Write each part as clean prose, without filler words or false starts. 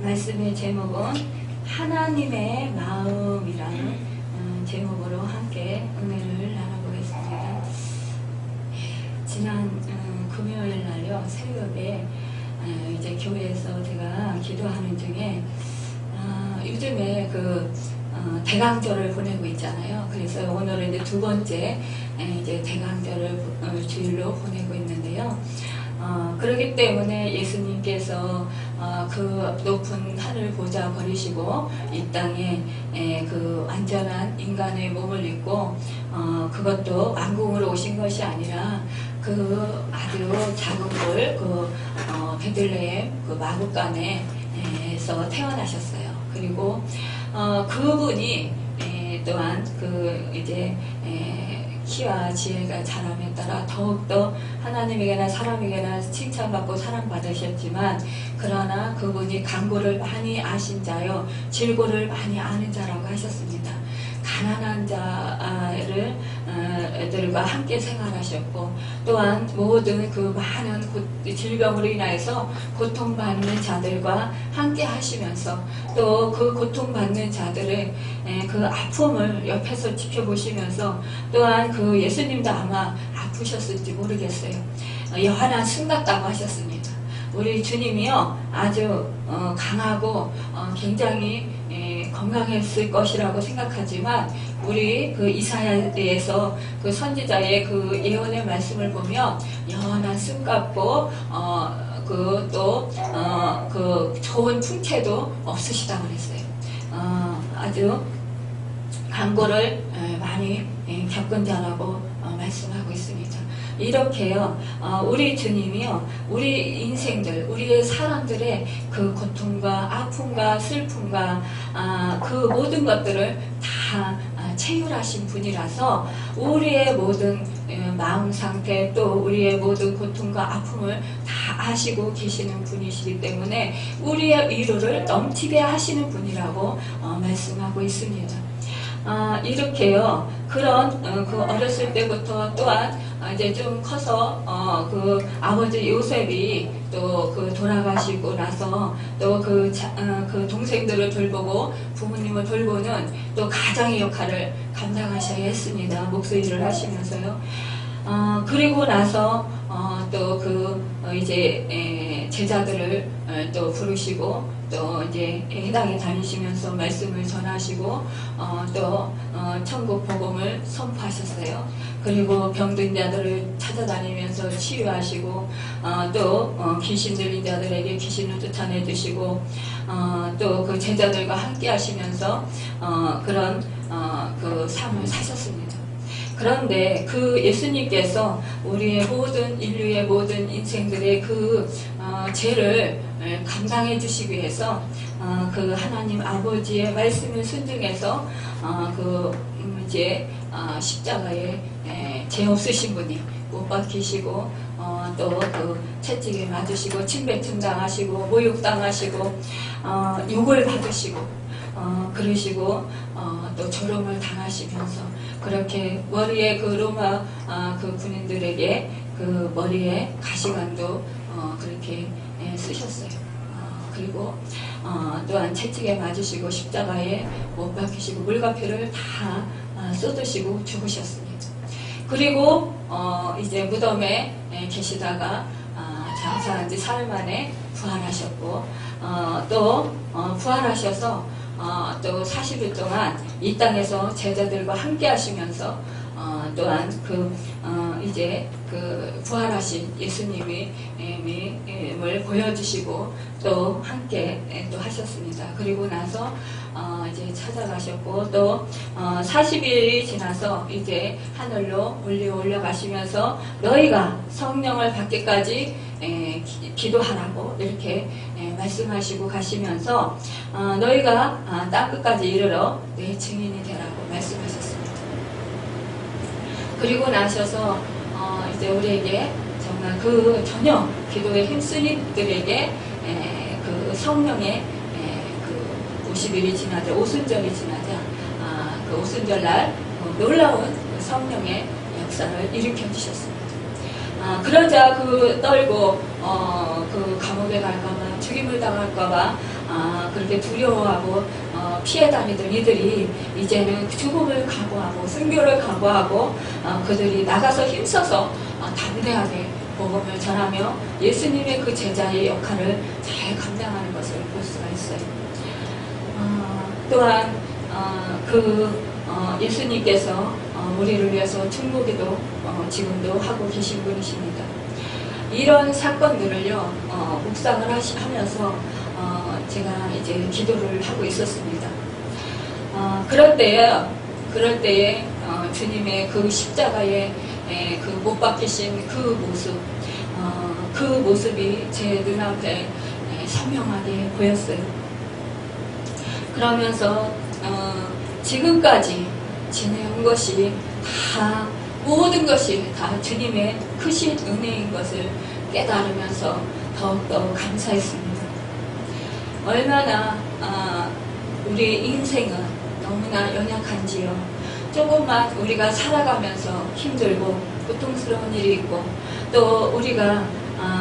말씀의 제목은 하나님의 마음이라는 제목으로 함께 은혜를 나눠보겠습니다. 지난 금요일 날요 새벽에 이제 교회에서 제가 기도하는 중에 요즘에 대강절을 보내고 있잖아요. 그래서 오늘은 이제 두 번째 이제 대강절을 주일로 보내고 있는데요. 그렇기 때문에 예수님께서 그 높은 하늘 보좌 버리시고 이 땅에 그 완전한 인간의 몸을 입고 그것도 왕궁으로 오신 것이 아니라 그 아주 작은 굴 베들레헴 그 마구간에서 태어나셨어요. 그리고 그분이 또한 이제 키와 지혜가 자람에 따라 더욱더 하나님에게나 사람에게나 칭찬받고 사랑받으셨지만 그러나 그분이 강고를 많이 아신 자요 질고를 많이 아는 자라고 하셨습니다. 가난한 자들과 함께 생활하셨고 또한 모든 그 많은 질병으로 인하여서 고통받는 자들과 함께 하시면서 또 그 고통받는 자들의 그 아픔을 옆에서 지켜보시면서 또한 그 예수님도 아마 아프셨을지 모르겠어요. 여하나 승났다고 하셨습니다. 우리 주님이요 아주 강하고 굉장히 건강했을 것이라고 생각하지만 우리 그 이사야에서 그 선지자의 그 예언의 말씀을 보면 여한한 숨 같고 그 좋은 풍채도 없으시다 그랬어요. 아주 강고를 많이 겪은 자라고 말씀하고 있습니다. 이렇게요, 우리 주님이요, 우리 인생들, 우리의 사람들의 그 고통과 아픔과 슬픔과 그 모든 것들을 다 체휼하신 분이라서 우리의 모든 마음 상태 또 우리의 모든 고통과 아픔을 다 아시고 계시는 분이시기 때문에 우리의 위로를 넘치게 하시는 분이라고 말씀하고 있습니다. 이렇게요, 그런 그 어렸을 때부터 또한 이제 좀 커서 그 아버지 요셉이 또 그 돌아가시고 나서 또 그 동생들을 돌보고 부모님을 돌보는 또 가장의 역할을 감당하셔야 했습니다. 목소리를 하시면서요. 그리고 나서 또 이제 제자들을 또 부르시고 또 이제 해당에 다니시면서 말씀을 전하시고 또 천국 복음을 선포하셨어요. 그리고 병든 자들을 찾아다니면서 치유하시고 또 귀신 들린 자들에게 귀신을 쫓아내 주시고 또 그 제자들과 함께 하시면서 그런 그 삶을 사셨습니다. 그런데 그 예수님께서 우리의 모든 인류의 모든 인생들의 그 죄를 감당해 주시기 위해서 그 하나님 아버지의 말씀을 순종해서 이제 십자가에 죄 없으신 분이 못 박히시고 또 그 채찍에 맞으시고 침뱉음 당하시고 모욕 당하시고 욕을 받으시고 그러시고 또 조롱을 당하시면서 그렇게 머리에 그 로마 그 군인들에게 그 머리에 가시관도 그렇게 쓰셨어요. 그리고 또한 채찍에 맞으시고 십자가에 못 박히시고 물과표를 다 쏟으시고 죽으셨습니다. 그리고 이제 무덤에 계시다가 장사한 지 사흘 만에 부활하셨고 또 부활하셔서 또 40일 동안 이 땅에서 제자들과 함께 하시면서 또한 이제 부활하신 예수님을 보여주시고 또 함께 또 하셨습니다. 그리고 나서 이제 찾아가셨고 또 40일이 지나서 이제 하늘로 올려가시면서 너희가 성령을 받기까지 기도하라고 이렇게 말씀하시고 가시면서 너희가 땅 끝까지 이르러 내 증인이 되라고 말씀하셨습니다. 그리고 나셔서 이제 우리에게 정말 그 전혀 기도에 힘쓴 이들에게 그 성령의 그 50일이 지나자 오순절이 지나자 그 오순절날 놀라운 그 성령의 역사를 일으켜 주셨습니다. 그러자 떨고 그 감옥에 갈까봐 죽임을 당할까봐 그렇게 두려워하고 피해 다니던 이들이 이제는 죽음을 각오하고 순교를 각오하고 그들이 나가서 힘써서 담대하게 복음을 전하며 예수님의 그 제자의 역할을 잘 감당하는 것을 볼 수가 있어요. 또한 예수님께서 우리를 위해서 중보기도 지금도 하고 계신 분이십니다. 이런 사건들을요 묵상을 하면서 제가 이제 기도를 하고 있었습니다. 그럴 때에 주님의 그 십자가에 그 못 박히신 그 모습이 제 눈앞에 선명하게 보였어요. 그러면서 지금까지 지내온 것이 모든 것이 다 주님의 크신 은혜인 것을 깨달으면서 더욱더 감사했습니다. 얼마나 우리 인생은 너무나 연약한지요. 조금만 우리가 살아가면서 힘들고 고통스러운 일이 있고 또 우리가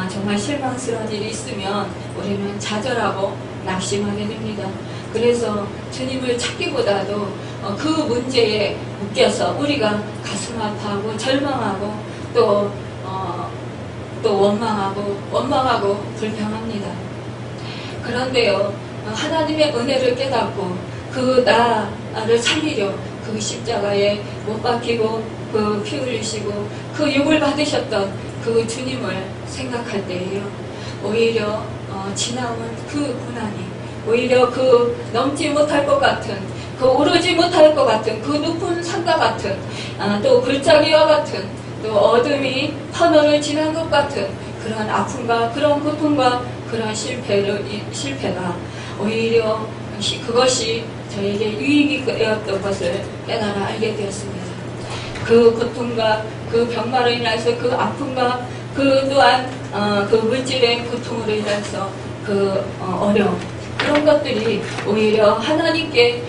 정말 실망스러운 일이 있으면 우리는 좌절하고 낙심하게 됩니다. 그래서 주님을 찾기보다도 그 문제에 묶여서 우리가 가슴 아파하고 절망하고 또 원망하고 불평합니다. 그런데요, 하나님의 은혜를 깨닫고 그 나를 살리려 그 십자가에 못 박히고 그 피 흘리시고 그 욕을 받으셨던 그 주님을 생각할 때에요, 오히려 지나온 그 고난이, 오히려 그 넘지 못할 것 같은, 그 오르지 못할 것 같은 그 높은 산과 같은, 또 골짜기와 같은, 또 어둠이 터널을 지난 것 같은 그런 아픔과 그런 고통과 그런 실패가 오히려 그것이 저에게 유익이 되었던 것을 깨달아 알게 되었습니다. 그 고통과 그 병마로 인해서 그 아픔과 그 또한 그 물질의 고통으로 인해서 그 어려움, 그런 것들이 오히려 하나님의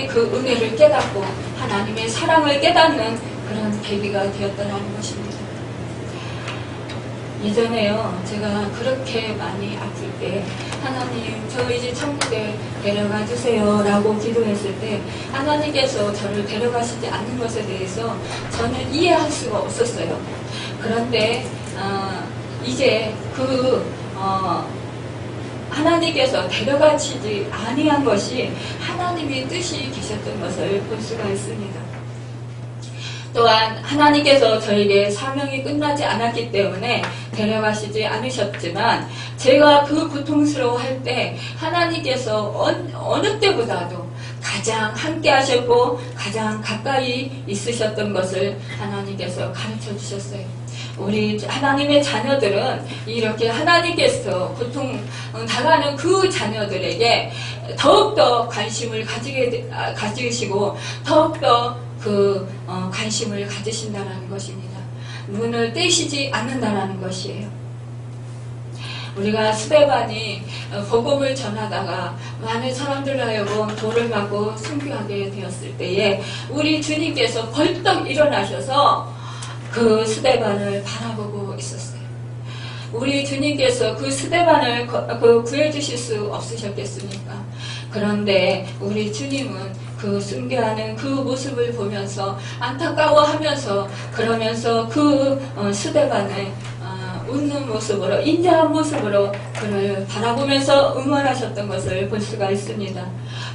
그 은혜를 깨닫고 하나님의 사랑을 깨닫는 그런 계기가 되었다는 것입니다. 예전에요, 제가 그렇게 많이 아플 때 하나님, 저 이제 천국에 데려가 주세요 라고 기도했을 때 하나님께서 저를 데려가시지 않는 것에 대해서 저는 이해할 수가 없었어요. 그런데 이제 하나님께서 데려가시지 아니한 것이 하나님의 뜻이 계셨던 것을 볼 수가 있습니다. 또한 하나님께서 저에게 사명이 끝나지 않았기 때문에 데려가시지 않으셨지만, 제가 그 고통스러워할 때 하나님께서 어느 때보다도 가장 함께 하셨고 가장 가까이 있으셨던 것을 하나님께서 가르쳐 주셨어요. 우리 하나님의 자녀들은 이렇게 하나님께서 고통 당하는 그 자녀들에게 더욱더 관심을 가지시고 더욱더 관심을 가지신다는 것입니다. 눈을 떼시지 않는다는 것이에요. 우리가 스데반이 복음을 전하다가 많은 사람들 하여금 돌을 맞고 순교하게 되었을 때에 우리 주님께서 벌떡 일어나셔서 그 스데반을 바라보고 있었어요. 우리 주님께서 그 스데반을 구해주실 수 없으셨겠습니까? 그런데 우리 주님은 그 순교하는 그 모습을 보면서 안타까워하면서, 그러면서 그 스데반을 웃는 모습으로, 인자한 모습으로 그를 바라보면서 응원하셨던 것을 볼 수가 있습니다.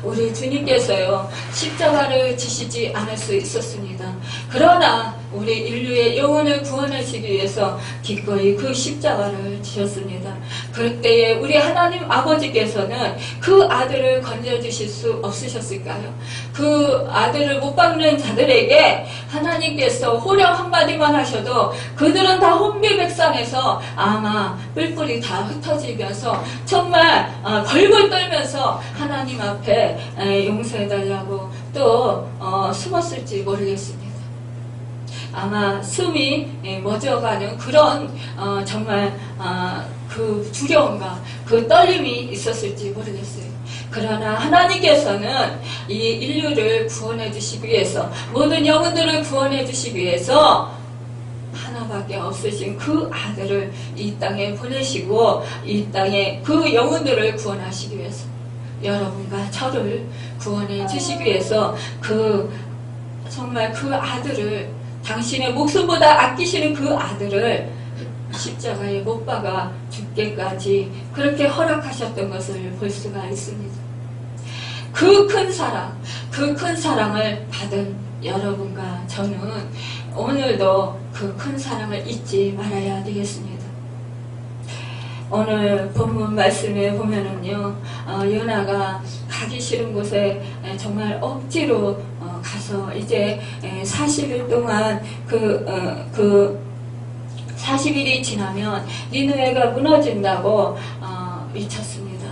우리 주님께서요, 십자가를 지시지 않을 수 있었습니다. 그러나 우리 인류의 영혼을 구원하시기 위해서 기꺼이 그 십자가를 지셨습니다. 그때에 우리 하나님 아버지께서는 그 아들을 건져주실 수 없으셨을까요? 그 아들을 못 박는 자들에게 하나님께서 호령 한마디만 하셔도 그들은 다 혼비백산해서 아마 뿔뿔이 다 흩어지면서 정말 벌벌 떨면서 하나님 앞에 용서해달라고 또 숨었을지 모르겠습니다. 아마 숨이 멎어가는 그런 정말 그 두려움과 그 떨림이 있었을지 모르겠어요. 그러나 하나님께서는 이 인류를 구원해 주시기 위해서, 모든 영혼들을 구원해 주시기 위해서 하나밖에 없으신 그 아들을 이 땅에 보내시고 이 땅에 그 영혼들을 구원하시기 위해서 여러분과 저를 구원해 주시기 위해서 정말 그 아들을 당신의 목숨보다 아끼시는 그 아들을 십자가에 못 박아 죽게까지 그렇게 허락하셨던 것을 볼 수가 있습니다. 그 큰 사랑을 받은 여러분과 저는 오늘도 그 큰 사랑을 잊지 말아야 되겠습니다. 오늘 본문 말씀에 보면은요, 요나가 가기 싫은 곳에 정말 억지로 가서 이제 40일 동안 40일이 지나면 니느웨가 무너진다고 미쳤습니다.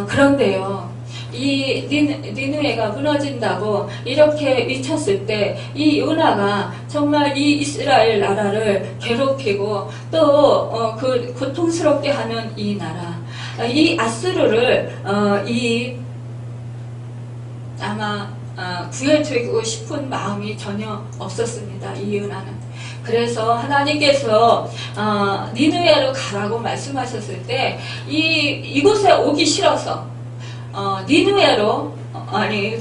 그런데요, 이 니느웨가 무너진다고 이렇게 미쳤을 때 이 요나가 정말 이 이스라엘 나라를 괴롭히고 또 그 고통스럽게 하는 이 나라, 이 아수르를 아마 구해주고 싶은 마음이 전혀 없었습니다. 이 요나는. 그래서 하나님께서 니느웨로 가라고 말씀하셨을 때 이곳에 오기 싫어서 니느웨로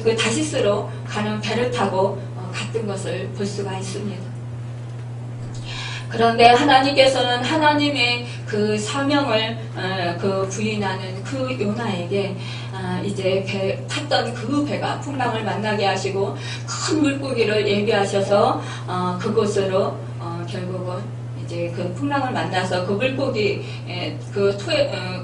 그 다시스로 가는 배를 타고 갔던 것을 볼 수가 있습니다. 그런데 하나님께서는 하나님의 그 사명을 부인하는 그 요나에게 이제 탔던 그 배가 풍랑을 만나게 하시고 큰 물고기를 예비하셔서 그곳으로 결국은 이제 그 풍랑을 만나서 그 물고기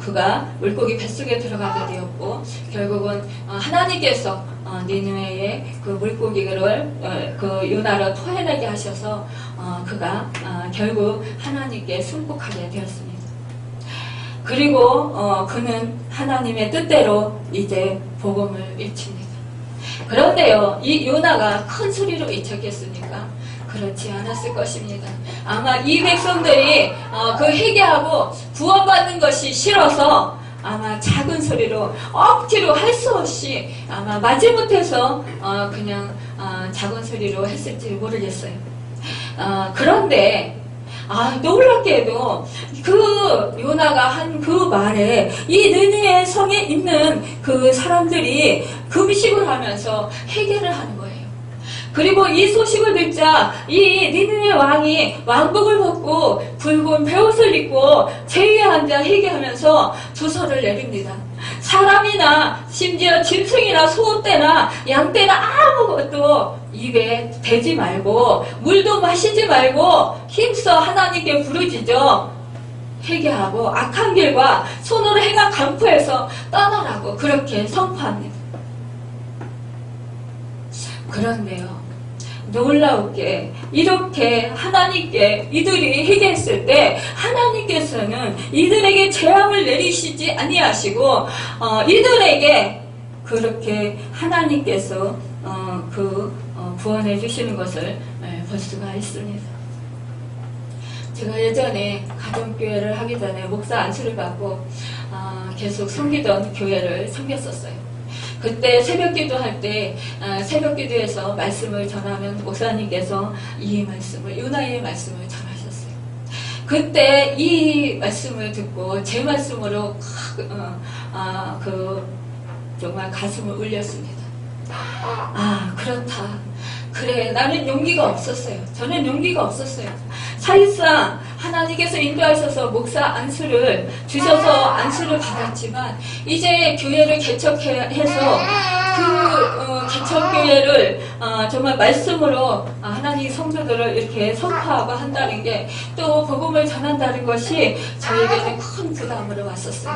그가 물고기 뱃속에 들어가게 되었고 결국은 하나님께서 니느웨의 그 물고기를 그 요나를 토해내게 하셔서 그가 결국 하나님께 순복하게 되었습니다. 그리고 그는 하나님의 뜻대로 이제 복음을 외칩니다. 그런데요, 이 요나가 큰 소리로 외쳤겠습니까? 그렇지 않았을 것입니다. 아마 이 백성들이 그 회개하고 구원받는 것이 싫어서 아마 작은 소리로 억지로 할 수 없이 아마 마지못해서 그냥 작은 소리로 했을지 모르겠어요. 그런데 놀랍게도 그 요나가 한 그 말에 이 느느웨 성에 있는 그 사람들이 금식을 하면서 회개를 하는 거예요. 그리고 이 소식을 듣자 이 니느웨 왕이 왕복을 벗고 붉은 베옷을 입고 제위에 앉아 회개하면서 조서를 내립니다. 사람이나 심지어 짐승이나 소떼나 양떼나 아무것도 입에 대지 말고 물도 마시지 말고 힘써 하나님께 부르짖어 회개하고 악한 길과 손으로 행한 강포에서 떠나라고 그렇게 선포합니다. 그런데요, 놀라우게 이렇게 하나님께 이들이 회개했을 때 하나님께서는 이들에게 재앙을 내리시지 아니하시고 이들에게 그렇게 하나님께서 구원해 주시는 것을 볼 수가 있습니다. 제가 예전에 가정교회를 하기 전에 목사 안수를 받고 계속 섬기던 교회를 섬겼었어요. 그때 새벽기도 할 때 새벽기도에서 말씀을 전하면 목사님께서 이 말씀을 요나의 말씀을 전하셨어요. 그때 이 말씀을 듣고 제 말씀으로 정말 가슴을 울렸습니다. 그렇다. 그래, 나는 용기가 없었어요. 저는 용기가 없었어요. 사실상 하나님께서 인도하셔서 목사 안수를 주셔서 안수를 받았지만 이제 교회를 개척해서 그 개척교회를 정말 말씀으로 하나님 성도들을 이렇게 선포하고 한다는 게 또 복음을 전한다는 것이 저에게는 큰 부담으로 왔었어요.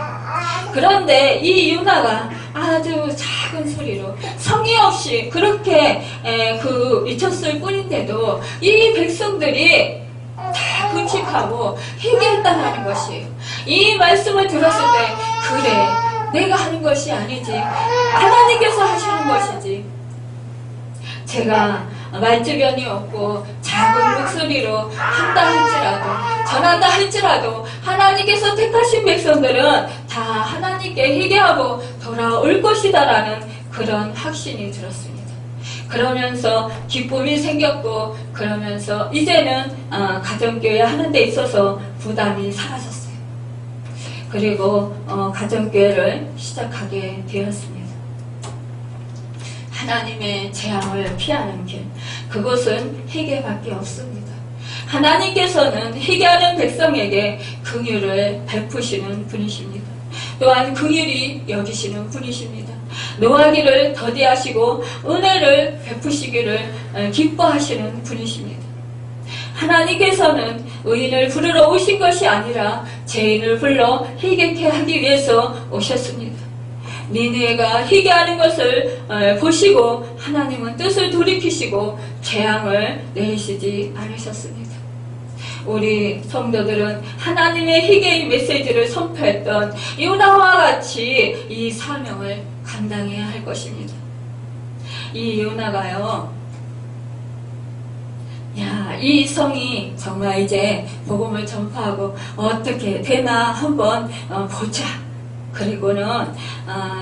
그런데 이 요나가 아주 작은 소리로 성의 없이 그렇게 미쳤을 뿐인데도 이 백성들이 다 금식하고 회개했다는 것이에요. 이 말씀을 들었을 때 그래, 내가 하는 것이 아니지 하나님께서 하시는 것이지. 제가 말주변이 없고 작은 목소리로 한다 할지라도 전한다 할지라도 하나님께서 택하신 백성들은 다 하나님께 회개하고 돌아올 것이다라는 그런 확신이 들었습니다. 그러면서 기쁨이 생겼고, 그러면서 이제는 가정교회 하는 데 있어서 부담이 사라졌어요. 그리고 가정교회를 시작하게 되었습니다. 하나님의 재앙을 피하는 길, 그것은 회개밖에 없습니다. 하나님께서는 회개하는 백성에게 긍휼을 베푸시는 분이십니다. 또한 긍휼히 여기시는 분이십니다. 노하기를 더디하시고 은혜를 베푸시기를 기뻐하시는 분이십니다. 하나님께서는 의인을 부르러 오신 것이 아니라 죄인을 불러 회개케 하기 위해서 오셨습니다. 니느웨가 회개하는 것을 보시고 하나님은 뜻을 돌이키시고 재앙을 내리시지 않으셨습니다. 우리 성도들은 하나님의 회개의 메시지를 선포했던 요나와 같이 이 사명을 감당해야 할 것입니다. 이 요나가요, 이 성이 정말 이제 복음을 전파하고 어떻게 되나 한번 보자. 그리고는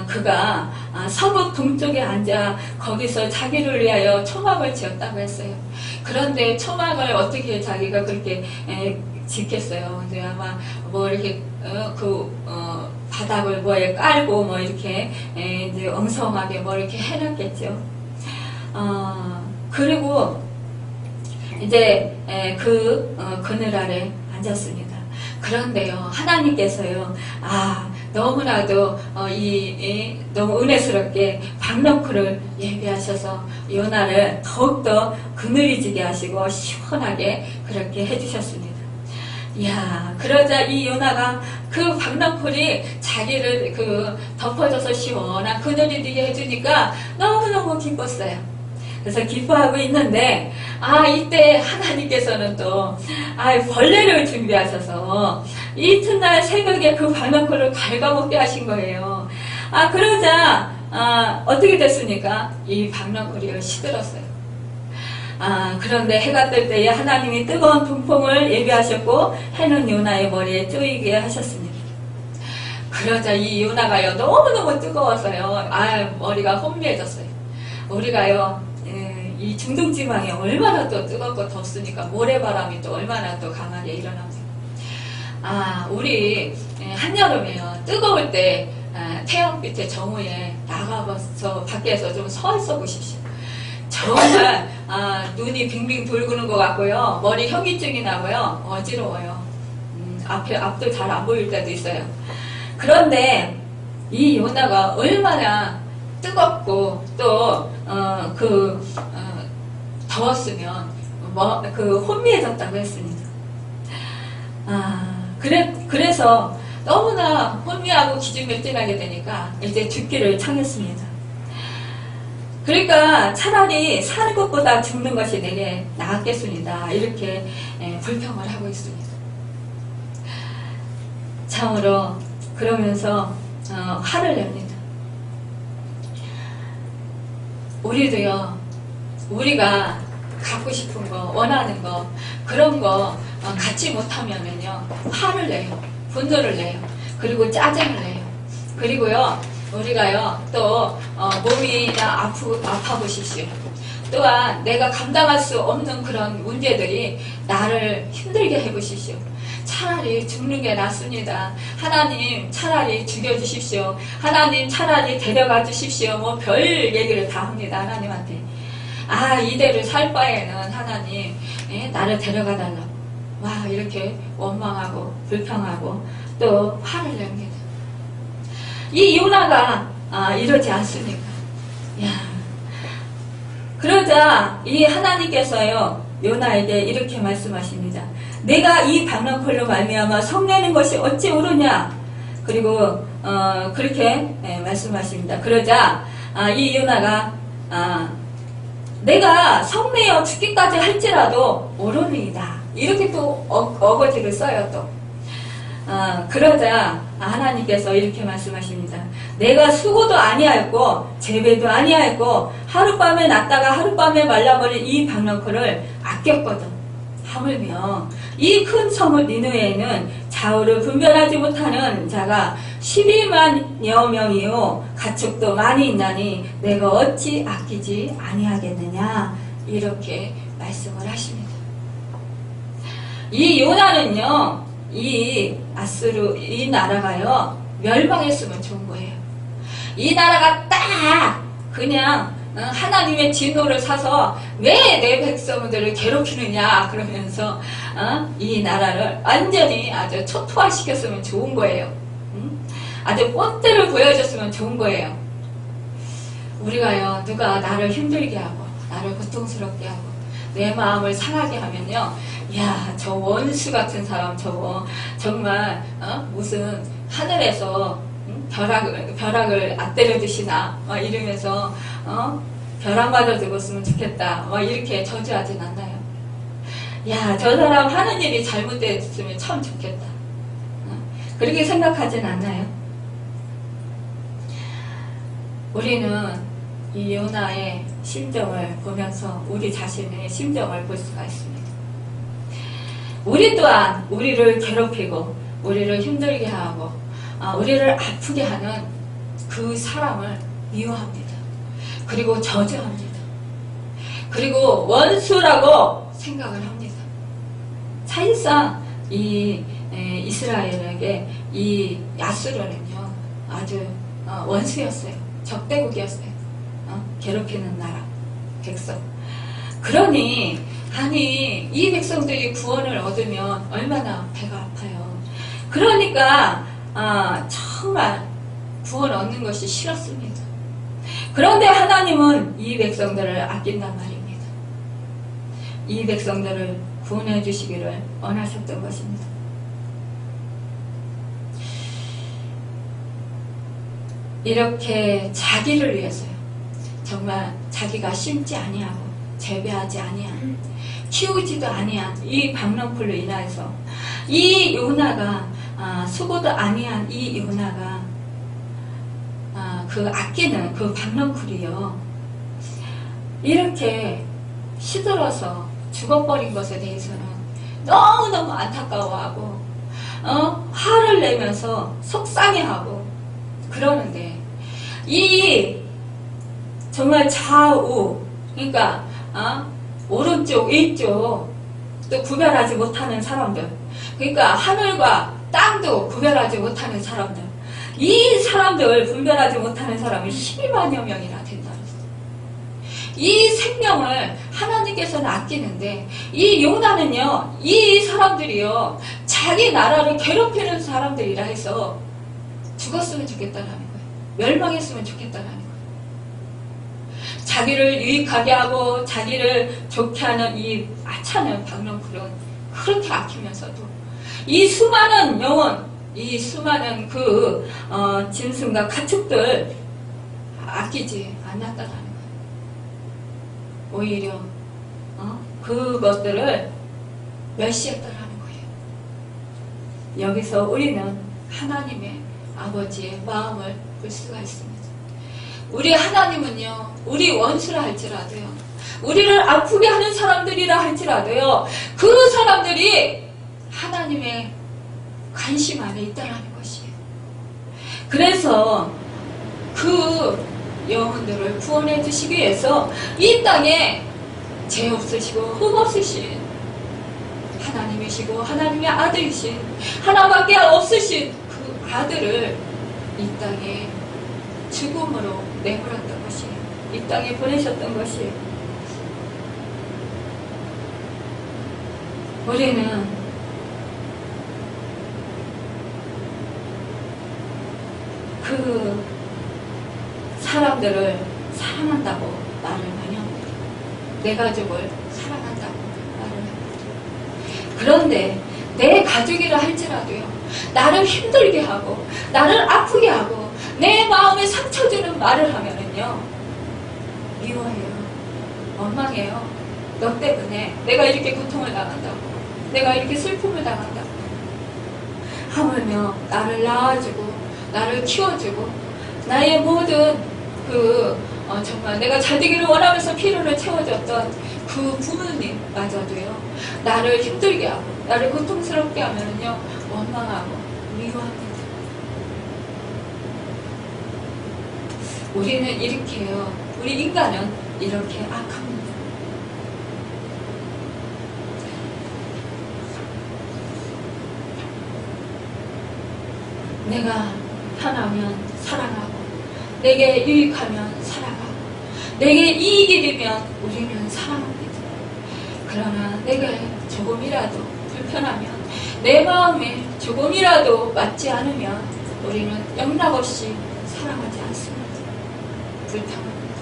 그가 서북 동쪽에 앉아 거기서 자기를 위하여 초막을 지었다고 했어요. 그런데 초막을 어떻게 자기가 그렇게 짓겠어요. 근데 아마 뭐 이렇게 바닥을 뭐에 깔고 뭐 이렇게 이제 엉성하게 뭐 이렇게 해놨겠죠. 그리고 이제 그늘 아래 앉았습니다. 그런데요, 하나님께서요, 너무나도 너무 은혜스럽게 박너크를 예비하셔서 요나를 더욱더 그늘이 지게 하시고 시원하게 그렇게 해주셨습니다. 그러자 이 요나가 그 박너클이 자기를 덮어져서 시원한 그늘이 되게 해주니까 너무너무 기뻤어요. 그래서 기뻐하고 있는데, 이때 하나님께서는 또, 벌레를 준비하셔서, 이튿날 새벽에 그 박너클을 갉아먹게 하신 거예요. 그러자, 어떻게 됐습니까? 이 박너클이 시들었어요. 그런데 해가 뜰 때에 하나님이 뜨거운 분풍을 예비하셨고, 해는 요나의 머리에 쪼이게 하셨습니다. 그러자 이 요나가요, 너무너무 뜨거워서요, 머리가 혼미해졌어요. 우리가요, 이 중동지방이 얼마나 또 뜨겁고 덥으니까 모래바람이 또 얼마나 또 강하게 일어납니다. 우리 한여름에요, 뜨거울 때 태양빛의 정오에 나가서 밖에서 좀 서 있어 보십시오. 정말 눈이 빙빙 돌고는 것 같고요, 머리 현기증이 나고요, 어지러워요. 앞도 잘 안 보일 때도 있어요. 그런데 이 요나가 얼마나 뜨겁고 또 더웠으면 혼미해졌다고 했습니다. 그래서 너무나 혼미하고 기진맥진하게 되니까 이제 죽기를 청했습니다. 그러니까 차라리 사는 것보다 죽는 것이 내게 나았겠습니다. 이렇게 불평을 하고 있습니다. 참으로 그러면서 화를 냅니다. 우리도요, 우리가 갖고 싶은 거, 원하는 거, 그런 거 갖지 못하면은요, 화를 내요. 분노를 내요. 그리고 짜증을 내요. 그리고요, 우리가요, 또, 몸이 아파 보십시오. 또한 내가 감당할 수 없는 그런 문제들이 나를 힘들게 해보십시오. 차라리 죽는 게 낫습니다. 하나님 차라리 죽여주십시오. 하나님 차라리 데려가 주십시오. 뭐 별 얘기를 다 합니다. 하나님한테. 이대로 살 바에는 하나님 나를 데려가 달라고. 이렇게 원망하고 불평하고 또 화를 냅니다. 이 요나가 이러지 않습니까? 그러자 이 하나님께서요, 요나에게 이렇게 말씀하십니다. 내가 이 박너클로 말미암아 성내는 것이 어찌 옳으냐? 그리고 그렇게 말씀하십니다. 그러자 이 요나가 내가 성내어 죽기까지 할지라도 옳으니이다. 이렇게 또 어거지를 써요. 또 그러자 하나님께서 이렇게 말씀하십니다. 내가 수고도 아니하였고 재배도 아니하였고 하룻밤에 났다가 하룻밤에 말라버린 이 박너클을 아꼈거든. 하물며 이 큰 성을 니느웨에는 좌우를 분별하지 못하는 자가 12만여 명이요 가축도 많이 있나니 내가 어찌 아끼지 아니하겠느냐 이렇게 말씀을 하십니다. 이 요나는요 이 아수르 이 나라가요 멸망했으면 좋은 거예요. 이 나라가 딱 그냥 하나님의 진노를 사서 왜 내 백성들을 괴롭히느냐 그러면서 이 나라를 완전히 아주 초토화시켰으면 좋은 거예요. 아주 뻔때를 보여줬으면 좋은 거예요. 우리가요 누가 나를 힘들게 하고 나를 고통스럽게 하고 내 마음을 상하게 하면요 야, 저 원수 같은 사람 저거 정말 무슨 하늘에서 벼락을 앞때려 주시나 막 이러면서 벼락 맞아 죽었으면 좋겠다 막 이렇게 저주하진 않나요? 야, 저 사람 하는 일이 잘못됐으면 참 좋겠다 그렇게 생각하진 않나요? 우리는 이 요나의 심정을 보면서 우리 자신의 심정을 볼 수가 있습니다. 우리 또한 우리를 괴롭히고 우리를 힘들게 하고 우리를 아프게 하는 그 사람을 미워합니다. 그리고 저주합니다. 그리고 원수라고 생각을 합니다. 사실상 이 이스라엘에게 이 아수르는요 아주 원수였어요. 적대국이었어요. 괴롭히는 나라 백성. 그러니 아니 이 백성들이 구원을 얻으면 얼마나 배가 아파요. 그러니까 정말 구원 얻는 것이 싫었습니다. 그런데 하나님은 이 백성들을 아낀단 말입니다. 이 백성들을 구원해 주시기를 원하셨던 것입니다. 이렇게 자기를 위해서요. 정말 자기가 심지 아니하고 재배하지 아니한 키우지도 아니한 이 박넝쿨로 인하여서 이 요나가 수고도 아니한 이 요나가 그 아끼는 그 박넝쿨이요 이렇게 시들어서 죽어버린 것에 대해서는 너무너무 안타까워하고 화를 내면서 속상해하고 그러는데 이 정말 좌우 그러니까 오른쪽 왼쪽 또 구별하지 못하는 사람들 그러니까 하늘과 땅도 구별하지 못하는 사람들 이 사람들 분별하지 못하는 사람이 12만여 명이나 된다 그랬어요. 이 생명을 하나님께서는 아끼는데 이 요나는요 이 사람들이요 자기 나라를 괴롭히는 사람들이라 해서 죽었으면 좋겠다라는 거예요. 멸망했으면 좋겠다라는 거예요. 자기를 유익하게 하고 자기를 좋게 하는 이 아차는 박넝쿨은 그렇게 아끼면서도 이 수많은 영혼 이 수많은 그 짐승과 가축들 아끼지 않았다라는 거예요. 오히려 그것들을 멸시했다라는 거예요. 여기서 우리는 하나님의 아버지의 마음을 볼 수가 있습니다. 우리 하나님은요 우리 원수라 할지라도요 우리를 아프게 하는 사람들이라 할지라도요 그 사람들이 하나님의 관심 안에 있다는 것이에요. 그래서 그 영혼들을 구원해 주시기 위해서 이 땅에 죄 없으시고 흠 없으신 하나님이시고 하나님의 아들이신 하나밖에 없으신 그 아들을 이 땅에 죽음으로 내버렸던 것이에요. 이 땅에 보내셨던 것이에요. 우리는 그 사람들을 사랑한다고 말을 많이 합니다. 내 가족을 사랑한다고 말을 합니다. 그런데 내 가족이라 할지라도요 나를 힘들게 하고 나를 아프게 하고 내 마음에 상처 주는 말을 하면은요 미워해요. 원망해요. 너 때문에 내가 이렇게 고통을 당한다고 내가 이렇게 슬픔을 당한다고 하물며 나를 낳아주고 나를 키워주고 나의 모든 정말 내가 잘 되기를 원하면서 필요를 채워줬던 그 부모님마저도요 나를 힘들게 하고 나를 고통스럽게 하면은요 원망하고 미워합니다. 우리는 이렇게 해요. 우리 인간은 이렇게 악합니다. 내가 편하면 사랑하고, 내게 유익하면 사랑하고, 내게 이익이 되면 우리는 사랑합니다. 그러나 내게 조금이라도 불편하면, 내 마음에 조금이라도 맞지 않으면 우리는 영락없이 사랑하지 않습니다. 불평합니다.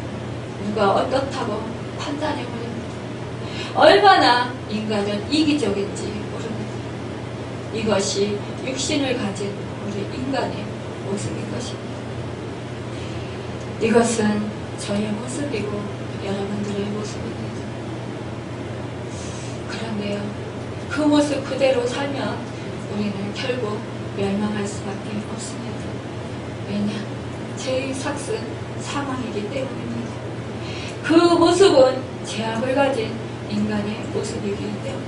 누가 어떻다고 판단해버립니다. 얼마나 인간은 이기적인지 모릅니다. 이것이 육신을 가진 우리 인간의 모습인 것입니다. 이것은 저의 모습이고 여러분들의 모습입니다. 그런데요, 그 모습 그대로 살면 우리는 결국 멸망할 수밖에 없습니다. 왜냐? 죄의 삭은 사망이기 때문입니다. 그 모습은 죄악을 가진 인간의 모습이기 때문입니다.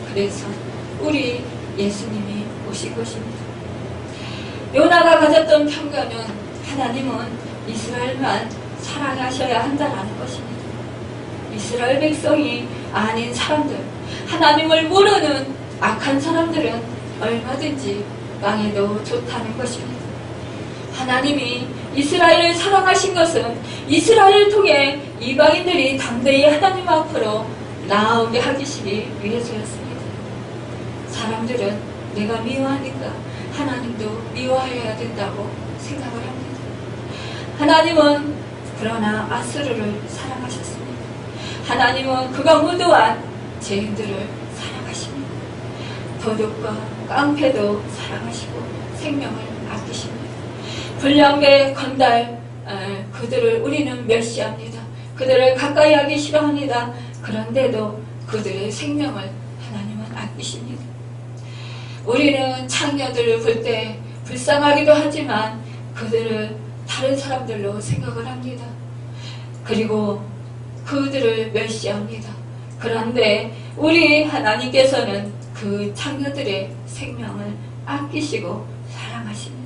그래서 우리 예수님이 오신 것입니다. 요나가 가졌던 편견은 하나님은 이스라엘만 사랑하셔야 한다라는 것입니다. 이스라엘 백성이 아닌 사람들, 하나님을 모르는 악한 사람들은 얼마든지 망해도 좋다는 것입니다. 하나님이 이스라엘을 사랑하신 것은 이스라엘을 통해 이방인들이 담대히 하나님 앞으로 나오게 하시기 위해서였습니다. 사람들은 내가 미워하니까 하나님도 미워하여야 된다고 생각을 합니다. 하나님은 그러나 아스르를 사랑하셨습니다. 하나님은 그가 무도한 죄인들을 사랑하십니다. 도둑과 깡패도 사랑하시고 생명을 아끼십니다. 불량배, 건달, 그들을 우리는 멸시합니다. 그들을 가까이 하기 싫어합니다. 그런데도 그들의 생명을 하나님은 아끼십니다. 우리는 창녀들을 볼 때 불쌍하기도 하지만 그들을 다른 사람들로 생각을 합니다. 그리고 그들을 멸시합니다. 그런데 우리 하나님께서는 그 창녀들의 생명을 아끼시고 사랑하십니다.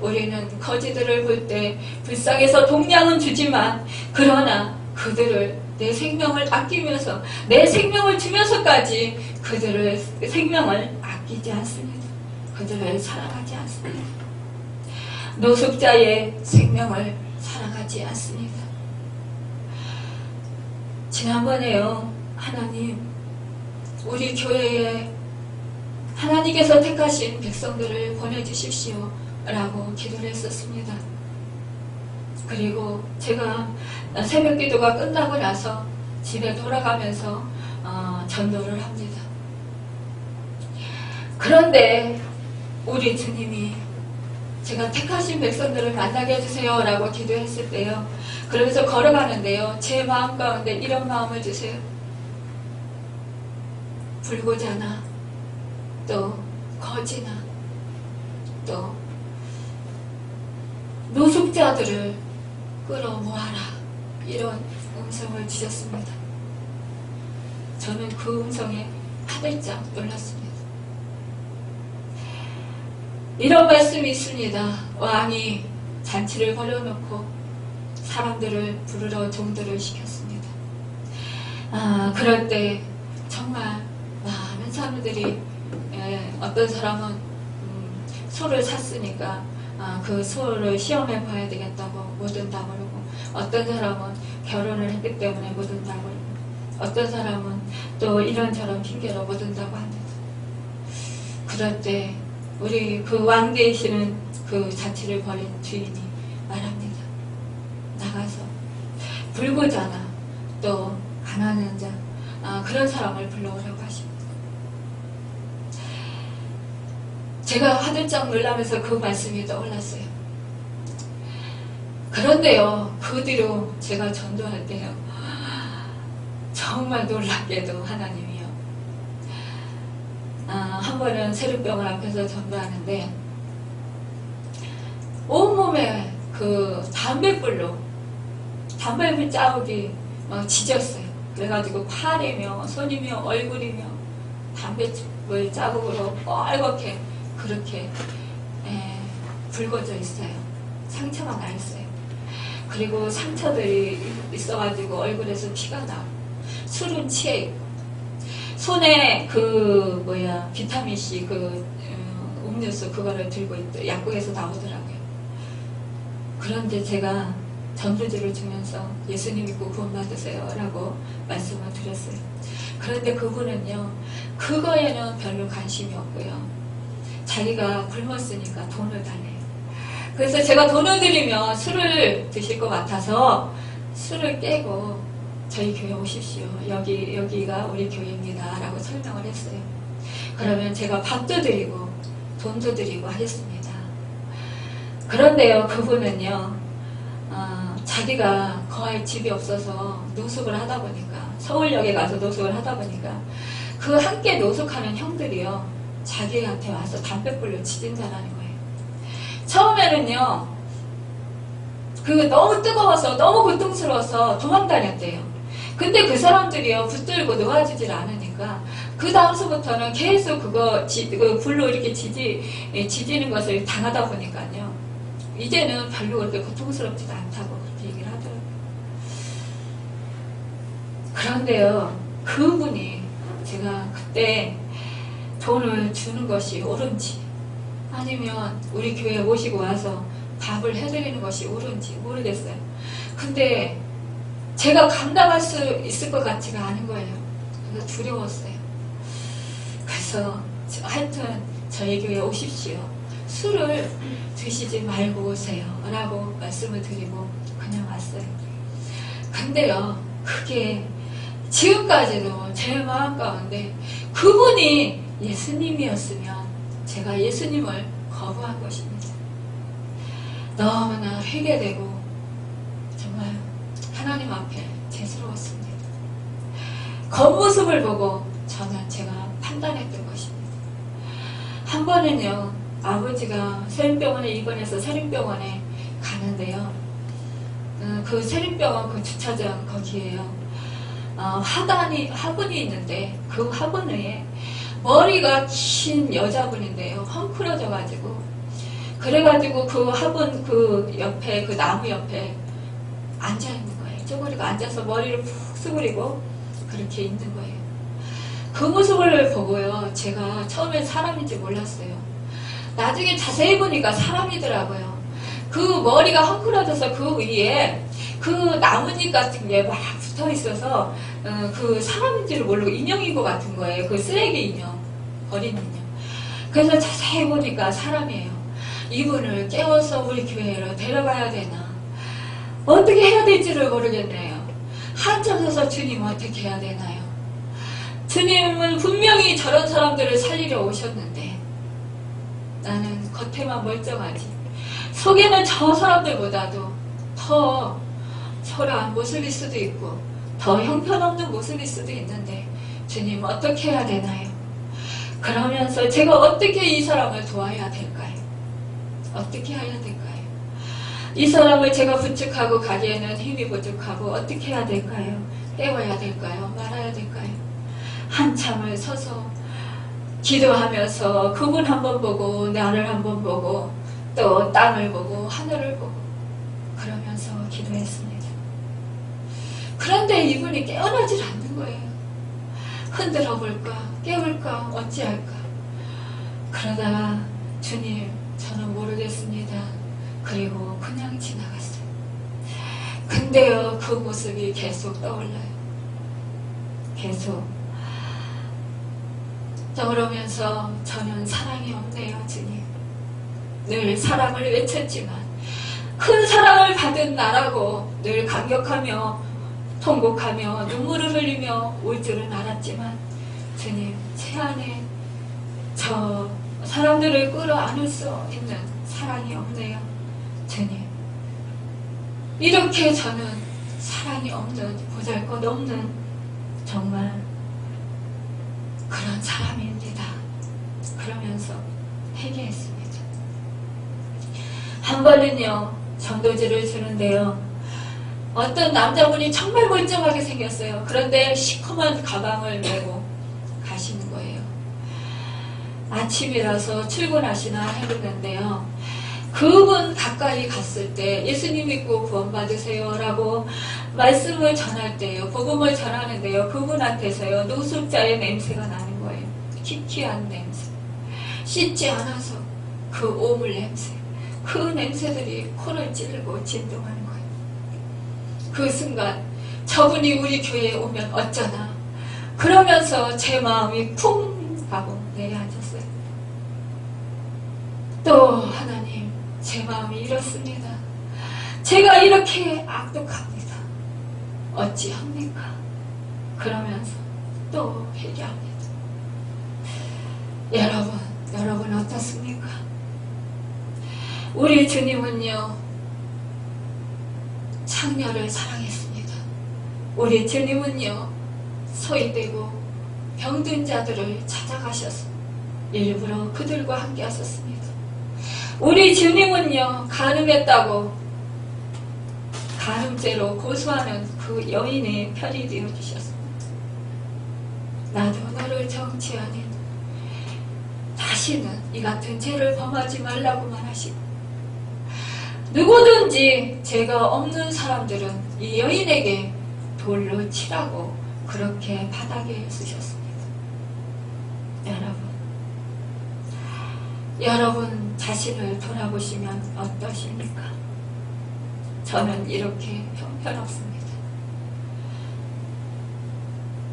우리는 거지들을 볼 때 불쌍해서 동량은 주지만 그러나 그들을 내 생명을 아끼면서 내 생명을 주면서까지 그들의 생명을 아끼지 않습니다. 그들을 사랑하지 않습니다. 노숙자의 생명을 사랑하지 않습니다. 지난번에요, 하나님, 우리 교회에 하나님께서 택하신 백성들을 보내주십시오 라고 기도를 했었습니다. 그리고 제가 새벽 기도가 끝나고 나서 집에 돌아가면서 전도를 합니다. 그런데 우리 주님이 제가 택하신 백성들을 만나게 해주세요 라고 기도했을 때요, 그러면서 걸어가는데요, 제 마음 가운데 이런 마음을 주세요. 불구자나 또 거지나 또 노숙자들을 끌어모아라, 이런 음성을 주셨습니다. 저는 그 음성에 화들짝 놀랐습니다. 이런 말씀이 있습니다. 왕이 잔치를 벌여놓고 사람들을 부르러 종들을 시켰습니다. 그럴 때 정말 많은 사람들이, 어떤 사람은 소를 샀으니까 그 소를 시험해 봐야 되겠다고 못 온다고 그러고, 어떤 사람은 결혼을 했기 때문에 못 온다고 그러고, 어떤 사람은 또 이런저런 핑계로 못 온다고 합니다. 그럴 때 우리 그 왕 되시는 그 잔치를 벌인 주인이 말합니다. 나가서 불구자나 또 가난한 자, 그런 사람을 불러오라고 하십니다. 제가 화들짝 놀라면서 그 말씀이 떠올랐어요. 그런데요, 그 뒤로 제가 전도할 때요, 정말 놀랍게도 하나님이요, 한 번은 세류병원 앞에서 전도하는데 온몸에 그 담뱃불로, 담뱃불 자국이 막 지졌어요. 그래가지고 팔이며 손이며 얼굴이며 물 자국으로 빨갛게 그렇게 붉어져 있어요. 상처가 나 있어요. 그리고 상처들이 있어가지고 얼굴에서 피가 나고 술은 취해 있고 손에 비타민C 음료수 그거를 들고 있고 약국에서 나오더라고요. 그런데 제가 전도지를 주면서 예수님 믿고 구원 받으세요 라고 말씀을 드렸어요. 그런데 그분은요, 그거에는 별로 관심이 없고요. 자기가 굶었으니까 돈을 달래요. 그래서 제가 돈을 드리면 술을 드실 것 같아서 술을 깨고 저희 교회 오십시오. 여기가 우리 교회입니다 라고 설명을 했어요. 그러면 제가 밥도 드리고 돈도 드리고 하겠습니다. 그런데요, 그분은요, 자기가 거할 집이 없어서 노숙을 하다 보니까, 서울역에 가서 노숙을 하다 보니까 그 함께 노숙하는 형들이요, 자기한테 와서 담배불로 지진다라는 거예요. 처음에는요, 너무 뜨거워서 너무 고통스러워서 도망다녔대요. 근데 그 사람들이요, 붙들고 놓아주질 않으니까 그 다음서부터는 계속 그 불로 이렇게 지지는 것을 당하다 보니까요, 이제는 별로 그렇게 고통스럽지도 않다고 그렇게 얘기를 하더라고요. 그런데요, 그분이 제가 그때 돈을 주는 것이 옳은지 아니면 우리 교회에 모시고 와서 밥을 해드리는 것이 옳은지 모르겠어요. 근데 제가 감당할 수 있을 것 같지가 않은 거예요. 그래서 두려웠어요. 그래서 하여튼 저희 교회에 오십시오. 술을 드시지 말고 오세요 라고 말씀을 드리고 그냥 왔어요. 근데요, 그게 지금까지도 제 마음 가운데 그분이 예수님이었으면 제가 예수님을 거부한 것입니다. 너무나 회개되고 정말 하나님 앞에 죄스러웠습니다. 겉모습을 보고 저는 제가 판단했던 것입니다. 한 번은요, 아버지가 세림병원에 입원해서 세림병원에 가는데요, 그 세림병원 그 주차장 거기에요, 화분이 있는데 그 화분 위에 머리가 긴 여자분인데요, 헝클어져가지고, 그래가지고 그 화분 옆에, 그 나무 옆에 앉아있는 거예요. 쪼그리고 앉아서 머리를 푹 수그리고 그렇게 있는 거예요. 그 모습을 보고요, 제가 처음엔 사람인지 몰랐어요. 나중에 자세히 보니까 사람이더라고요. 그 머리가 헝클어져서 그 위에 그 나뭇잎 같은 게 막 붙어 있어서 그 사람인지를 모르고 인형인 것 같은 거예요. 그 쓰레기 인형, 어린 인형. 그래서 자세히 보니까 사람이에요. 이분을 깨워서 우리 교회로 데려가야 되나, 어떻게 해야 될지를 모르겠네요. 한참 서서 주님 어떻게 해야 되나요? 주님은 분명히 저런 사람들을 살리려 오셨는데 나는 겉에만 멀쩡하지, 속에는 저 사람들보다도 더 초라한 모습일 수도 있고 더 형편없는 모습일 수도 있는데 주님 어떻게 해야 되나요? 그러면서 제가 어떻게 이 사람을 도와야 될까요? 어떻게 해야 될까요? 이 사람을 제가 부축하고 가기에는 힘이 부족하고 어떻게 해야 될까요? 깨워야 될까요? 말아야 될까요? 한참을 서서 기도하면서 그분 한번 보고 나를 한번 보고 또 땅을 보고 하늘을 보고 그러면서 기도했습니다. 그런데 이분이 깨어나질 않는 거예요. 흔들어 볼까? 깨울까? 어찌할까? 그러다가 주님, 저는 모르겠습니다. 그리고 그냥 지나갔어요. 근데요, 그 모습이 계속 떠올라요. 계속. 떠오르면서 저는 사랑이 없네요, 주님. 늘 사랑을 외쳤지만 큰 사랑을 받은 나라고 늘 감격하며 통곡하며 눈물을 흘리며 올 줄은 알았지만 주님, 제 안에 저 사람들을 끌어안을 수 있는 사랑이 없네요. 주님, 이렇게 저는 사랑이 없는, 보잘것없는 정말 그런 사람입니다. 그러면서 회개했습니다. 한 번은요, 전도지를 주는데요, 어떤 남자분이 정말 멀쩡하게 생겼어요. 그런데 시커먼 가방을 메고 가시는 거예요. 아침이라서 출근하시나 했는데요. 그분 가까이 갔을 때 예수님 믿고 구원받으세요 라고 말씀을 전할 때요, 복음을 전하는데요, 그분한테서요 노숙자의 냄새가 나는 거예요. 기괴한 냄새, 씻지 않아서 그 오물 냄새, 그 냄새들이 코를 찌르고 진동하는 거예요. 그 순간 저분이 우리 교회에 오면 어쩌나 그러면서 제 마음이 쿵 하고 내려앉았어요. 또 하나님, 제 마음이 이렇습니다. 제가 이렇게 악독합니다. 어찌합니까? 그러면서 또 회개합니다. 여러분 어떻습니까? 우리 주님은요, 창녀를 사랑했습니다. 우리 주님은요, 소외되고 병든 자들을 찾아가셔서 일부러 그들과 함께 하셨습니다. 우리 주님은요, 간음했다고 간음죄로 고소하는 그 여인의 편이 되어주셨습니다. 나도 너를 정죄하는 다시는 이 같은 죄를 범하지 말라고만 하시고, 누구든지 죄가 없는 사람들은 이 여인에게 돌로 치라고 그렇게 바닥에 쓰셨습니다. 여러분 자신을 돌아보시면 어떠십니까? 저는 이렇게 형편없습니다.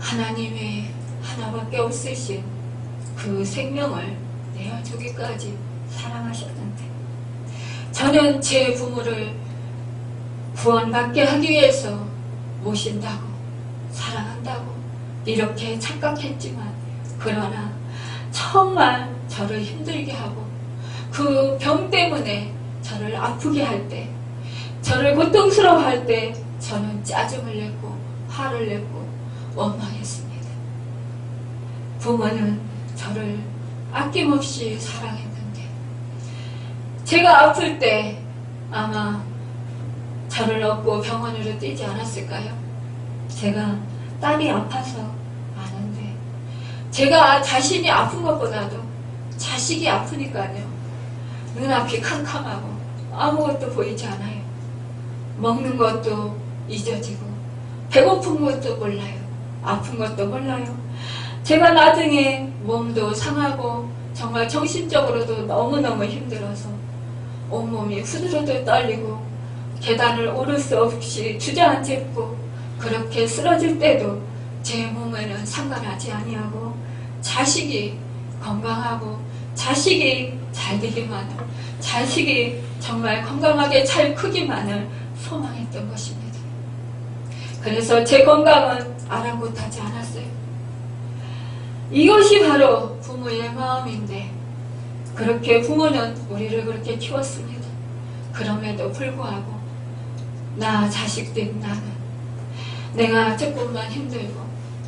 하나님의 하나밖에 없으신 그 생명을 내어주기까지 사랑하셨는데, 저는 제 부모를 구원받게 하기 위해서 모신다고 사랑한다고 이렇게 착각했지만, 그러나 정말 저를 힘들게 하고 그 병 때문에 저를 아프게 할 때, 저를 고통스러워할 때 저는 짜증을 냈고 화를 냈고 원망했습니다. 부모는 저를 아낌없이 사랑했는데, 제가 아플 때 아마 저를 업고 병원으로 뛰지 않았을까요? 제가 딸이 아파서 아는데, 제가 자신이 아픈 것보다도 자식이 아프니까요, 눈앞이 캄캄하고 아무것도 보이지 않아요. 먹는 것도 잊어지고 배고픈 것도 몰라요. 아픈 것도 몰라요. 제가 나중에 몸도 상하고 정말 정신적으로도 너무너무 힘들어서 온몸이 후들후들 떨리고 계단을 오를 수 없이 주저앉고 그렇게 쓰러질 때도 제 몸에는 상관하지 아니하고 자식이 건강하고 자식이 잘 되기만을, 자식이 정말 건강하게 잘 크기만을 소망했던 것입니다. 그래서 제 건강은 아랑곳하지 않았어요. 이것이 바로 부모의 마음인데, 그렇게 부모는 우리를 그렇게 키웠습니다. 그럼에도 불구하고 나 자식된 나는 내가 조금만 힘들고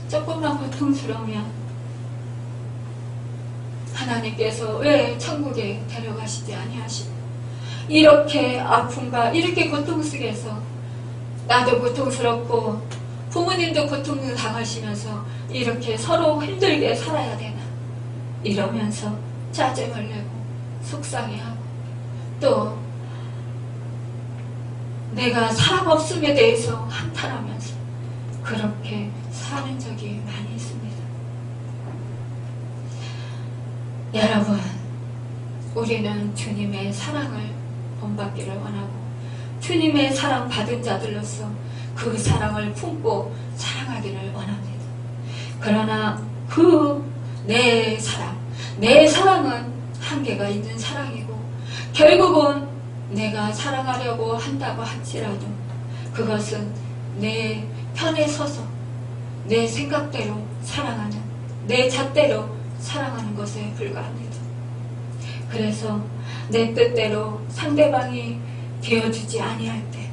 조금만 고통스러우면 하나님께서 왜 천국에 데려가시지 아니하시고, 이렇게 아픔과 이렇게 고통 속에서 나도 고통스럽고 부모님도 고통을 당하시면서 이렇게 서로 힘들게 살아야 되나, 이러면서 짜증을 내고 속상해하고, 또 내가 사람 없음에 대해서 한탄하면서 그렇게 사는 적이 많이 있습니다. 여러분, 우리는 주님의 사랑을 본받기를 원하고 주님의 사랑 받은 자들로서 그 사랑을 품고 사랑하기를 원합니다. 그러나 그 내 사랑은 한계가 있는 사랑이고, 결국은 내가 사랑하려고 한다고 할지라도 그것은 내 편에 서서 내 생각대로 사랑하는, 내 잣대로 사랑하는 것에 불과합니다. 그래서 내 뜻대로 상대방이 되어주지 아니할 때,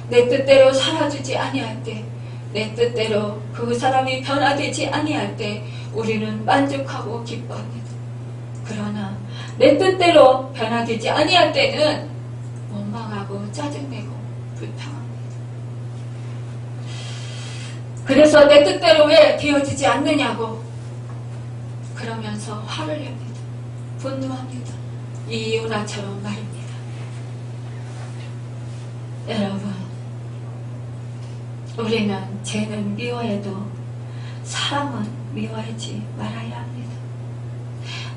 내 뜻대로 살아주지 아니할 때, 내 뜻대로 그 사람이 변화되지 아니할 때 우리는 만족하고 기뻐합니다. 그러나 내 뜻대로 변화되지 아니할 때는 원망하고 짜증내고 불평합니다. 그래서 내 뜻대로 왜 되어지지 않느냐고 그러면서 화를 냅니다. 분노합니다. 이 요나처럼 말입니다. 여러분, 우리는 죄는 미워해도 사랑은 미워하지 말아야 합니다.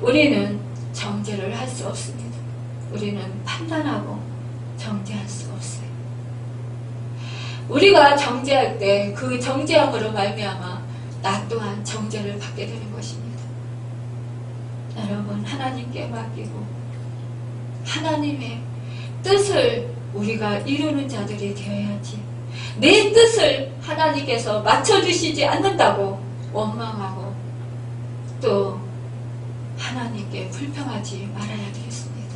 우리는 정죄를 할 수 없습니다. 우리는 판단하고 정죄할 수 없어요. 우리가 정죄할 때 그 정죄함으로 말미암아 나 또한 정죄를 받게 되는 것입니다. 여러분, 하나님께 맡기고 하나님의 뜻을 우리가 이루는 자들이 되어야지, 내 뜻을 하나님께서 맞춰주시지 않는다고 원망하고 또 하나님께 불평하지 말아야 되겠습니다.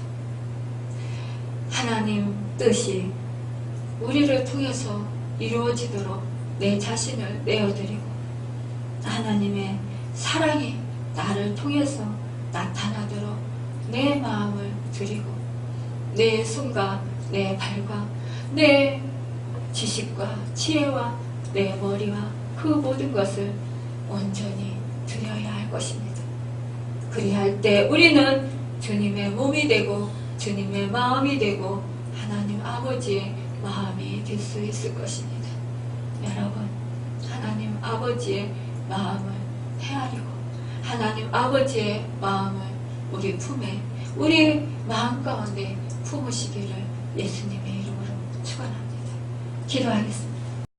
하나님 뜻이 우리를 통해서 이루어지도록 내 자신을 내어드리고 하나님의 사랑이 나를 통해서 나타나도록 내 마음을 드리고 내 손과 내 발과 내 지식과 지혜와 내 머리와 그 모든 것을 온전히 드려야 할 것입니다. 그리할 때 우리는 주님의 몸이 되고 주님의 마음이 되고 하나님 아버지의 마음이 될 수 있을 것입니다. 여러분, 하나님 아버지의 마음을 헤아리고 하나님 아버지의 마음을 우리 품에, 우리 마음 가운데 품으시기를 예수님의 이름으로 축원합니다. 기도하겠습니다.